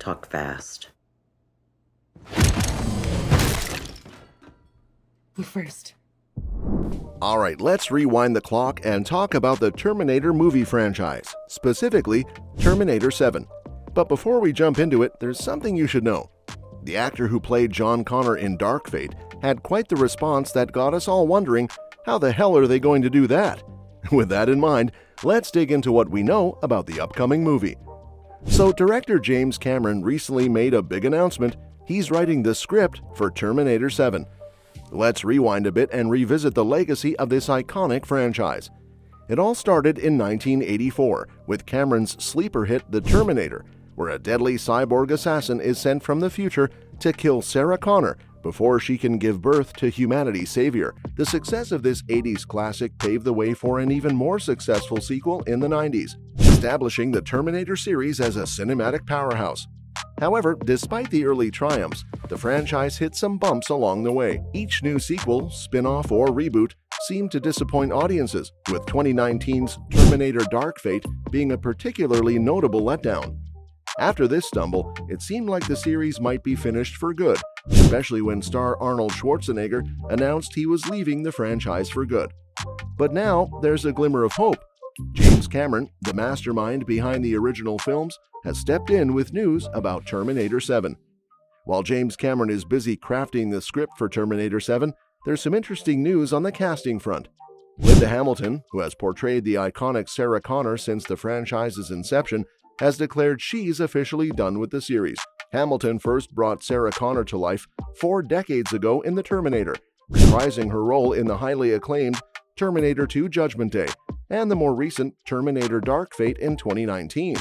talk fast. You first. Alright, let's rewind the clock and talk about the Terminator movie franchise, specifically Terminator 7. But before we jump into it, there's something you should know. The actor who played John Connor in Dark Fate had quite the response that got us all wondering, how the hell are they going to do that? With that in mind, let's dig into what we know about the upcoming movie. So director James Cameron recently made a big announcement. He's writing the script for Terminator 7. Let's rewind a bit and revisit the legacy of this iconic franchise. It all started in 1984 with Cameron's sleeper hit The Terminator, where a deadly cyborg assassin is sent from the future to kill Sarah Connor before she can give birth to humanity's savior. The success of this 80s classic paved the way for an even more successful sequel in the 90s, establishing the Terminator series as a cinematic powerhouse. However, despite the early triumphs, the franchise hit some bumps along the way. Each new sequel, spin-off, or reboot seemed to disappoint audiences, with 2019's Terminator Dark Fate being a particularly notable letdown. After this stumble, it seemed like the series might be finished for good, especially when star Arnold Schwarzenegger announced he was leaving the franchise for good. But now, there's a glimmer of hope. James Cameron, the mastermind behind the original films, has stepped in with news about Terminator 7. While James Cameron is busy crafting the script for Terminator 7, there's some interesting news on the casting front. Linda Hamilton, who has portrayed the iconic Sarah Connor since the franchise's inception, has declared she's officially done with the series. Hamilton first brought Sarah Connor to life 4 decades ago in The Terminator, reprising her role in the highly acclaimed Terminator II Judgment Day and the more recent Terminator Dark Fate in 2019.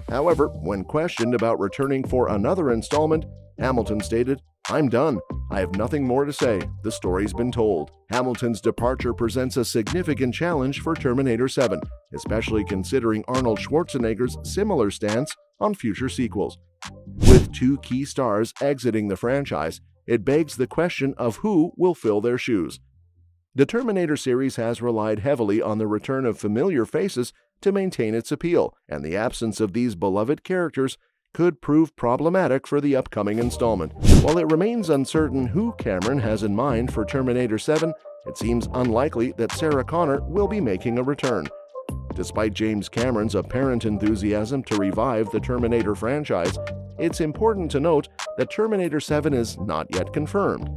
However, when questioned about returning for another installment, Hamilton stated, "I'm done. I have nothing more to say. The story's been told." Hamilton's departure presents a significant challenge for Terminator 7, especially considering Arnold Schwarzenegger's similar stance on future sequels. With 2 key stars exiting the franchise, it begs the question of who will fill their shoes. The Terminator series has relied heavily on the return of familiar faces to maintain its appeal, and the absence of these beloved characters could prove problematic for the upcoming installment. While it remains uncertain who Cameron has in mind for Terminator 7, it seems unlikely that Sarah Connor will be making a return. Despite James Cameron's apparent enthusiasm to revive the Terminator franchise, it's important to note that Terminator 7 is not yet confirmed.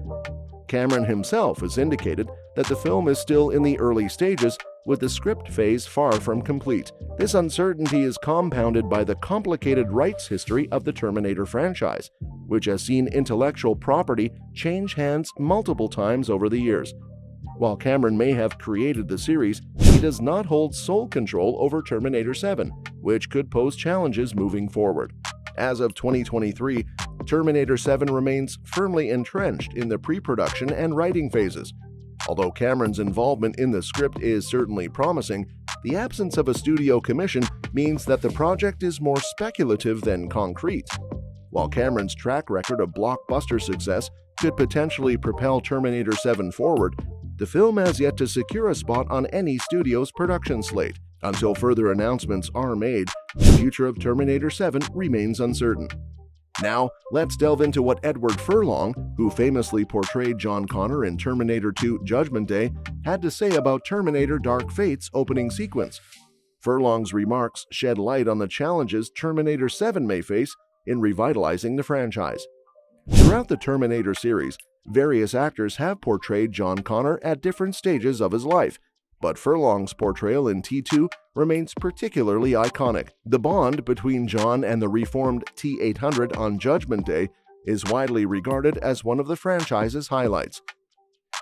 Cameron himself has indicated that the film is still in the early stages, with the script phase far from complete. This uncertainty is compounded by the complicated rights history of the Terminator franchise, which has seen intellectual property change hands multiple times over the years. While Cameron may have created the series, he does not hold sole control over Terminator 7, which could pose challenges moving forward. As of 2023, Terminator 7 remains firmly entrenched in the pre-production and writing phases. Although Cameron's involvement in the script is certainly promising, the absence of a studio commission means that the project is more speculative than concrete. While Cameron's track record of blockbuster success could potentially propel Terminator 7 forward, the film has yet to secure a spot on any studio's production slate. Until further announcements are made, the future of Terminator 7 remains uncertain. Now, let's delve into what Edward Furlong, who famously portrayed John Connor in Terminator II Judgment Day, had to say about Terminator Dark Fate's opening sequence. Furlong's remarks shed light on the challenges Terminator 7 may face in revitalizing the franchise. Throughout the Terminator series, various actors have portrayed John Connor at different stages of his life, but Furlong's portrayal in T2 remains particularly iconic. The bond between John and the reformed T-800 on Judgment Day is widely regarded as one of the franchise's highlights.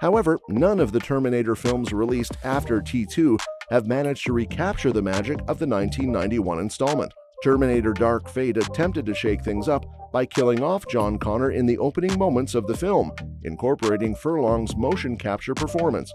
However, none of the Terminator films released after T2 have managed to recapture the magic of the 1991 installment. Terminator Dark Fate attempted to shake things up by killing off John Connor in the opening moments of the film, incorporating Furlong's motion capture performance.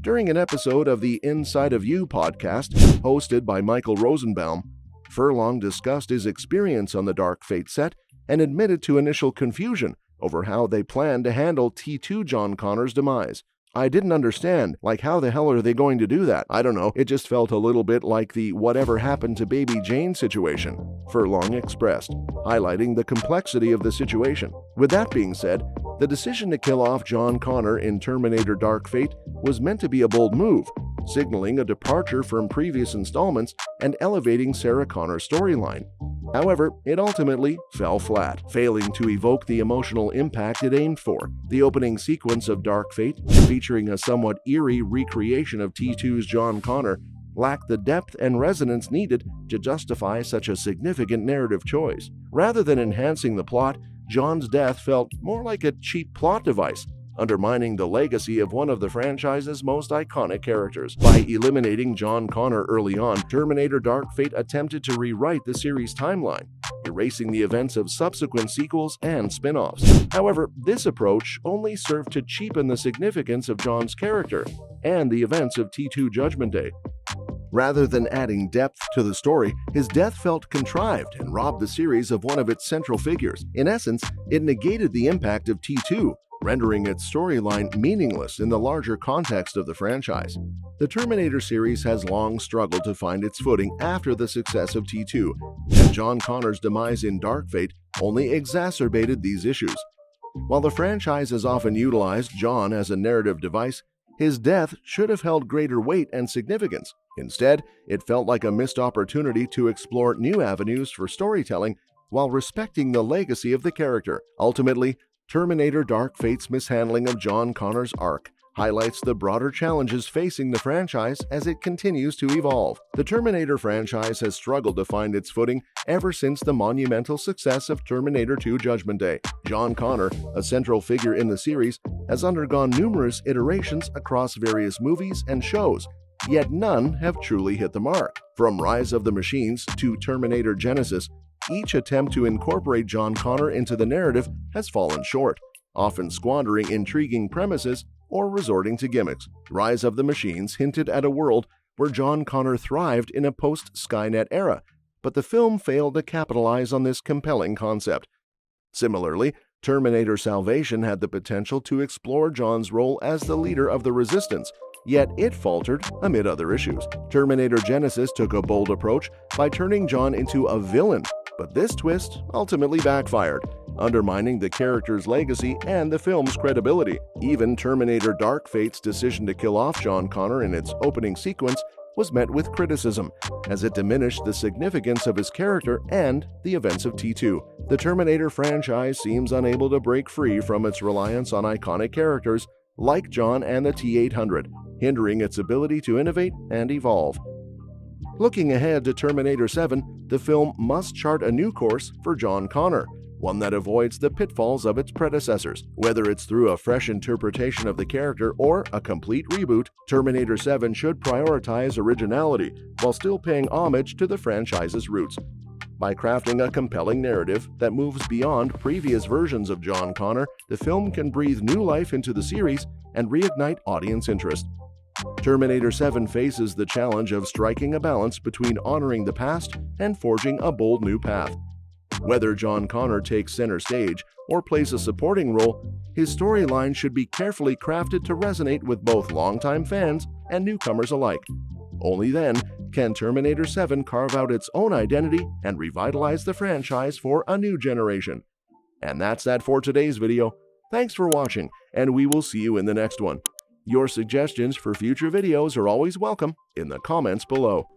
During an episode of the Inside of You podcast, hosted by Michael Rosenbaum, Furlong discussed his experience on the Dark Fate set and admitted to initial confusion over how they planned to handle T2 John Connor's demise. I didn't understand. Like, how the hell are they going to do that? I don't know. It just felt a little bit like the whatever happened to baby Jane situation, Furlong expressed, highlighting the complexity of the situation. With that being said, the decision to kill off John Connor in Terminator Dark Fate was meant to be a bold move, signaling a departure from previous installments and elevating Sarah Connor's storyline. However, it ultimately fell flat, failing to evoke the emotional impact it aimed for. The opening sequence of Dark Fate, featuring a somewhat eerie recreation of T2's John Connor, lacked the depth and resonance needed to justify such a significant narrative choice. Rather than enhancing the plot, John's death felt more like a cheap plot device, undermining the legacy of one of the franchise's most iconic characters. By eliminating John Connor early on, Terminator Dark Fate attempted to rewrite the series' timeline, erasing the events of subsequent sequels and spin-offs. However, this approach only served to cheapen the significance of John's character and the events of T2 Judgment Day. Rather than adding depth to the story, his death felt contrived and robbed the series of one of its central figures. In essence, it negated the impact of T2, rendering its storyline meaningless in the larger context of the franchise. The Terminator series has long struggled to find its footing after the success of T2, and John Connor's demise in Dark Fate only exacerbated these issues. While the franchise has often utilized John as a narrative device, his death should have held greater weight and significance. Instead, it felt like a missed opportunity to explore new avenues for storytelling while respecting the legacy of the character. Ultimately, Terminator Dark Fate's mishandling of John Connor's arc highlights the broader challenges facing the franchise as it continues to evolve. The Terminator franchise has struggled to find its footing ever since the monumental success of Terminator 2 Judgment Day. John Connor, a central figure in the series, has undergone numerous iterations across various movies and shows, yet none have truly hit the mark. From Rise of the Machines to Terminator Genesis, each attempt to incorporate John Connor into the narrative has fallen short, often squandering intriguing premises or resorting to gimmicks. Rise of the Machines hinted at a world where John Connor thrived in a post-Skynet era, but the film failed to capitalize on this compelling concept. Similarly, Terminator Salvation had the potential to explore John's role as the leader of the Resistance, yet it faltered amid other issues. Terminator Genesis took a bold approach by turning John into a villain, but this twist ultimately backfired, undermining the character's legacy and the film's credibility. Even Terminator Dark Fate's decision to kill off John Connor in its opening sequence was met with criticism, as it diminished the significance of his character and the events of T2. The Terminator franchise seems unable to break free from its reliance on iconic characters like John and the T-800, hindering its ability to innovate and evolve. Looking ahead to Terminator 7, the film must chart a new course for John Connor, one that avoids the pitfalls of its predecessors. Whether it's through a fresh interpretation of the character or a complete reboot, Terminator 7 should prioritize originality while still paying homage to the franchise's roots. By crafting a compelling narrative that moves beyond previous versions of John Connor, the film can breathe new life into the series and reignite audience interest. Terminator 7 faces the challenge of striking a balance between honoring the past and forging a bold new path. Whether John Connor takes center stage or plays a supporting role, his storyline should be carefully crafted to resonate with both longtime fans and newcomers alike. Only then can Terminator 7 carve out its own identity and revitalize the franchise for a new generation. And that's that for today's video. Thanks for watching, and we will see you in the next one. Your suggestions for future videos are always welcome in the comments below.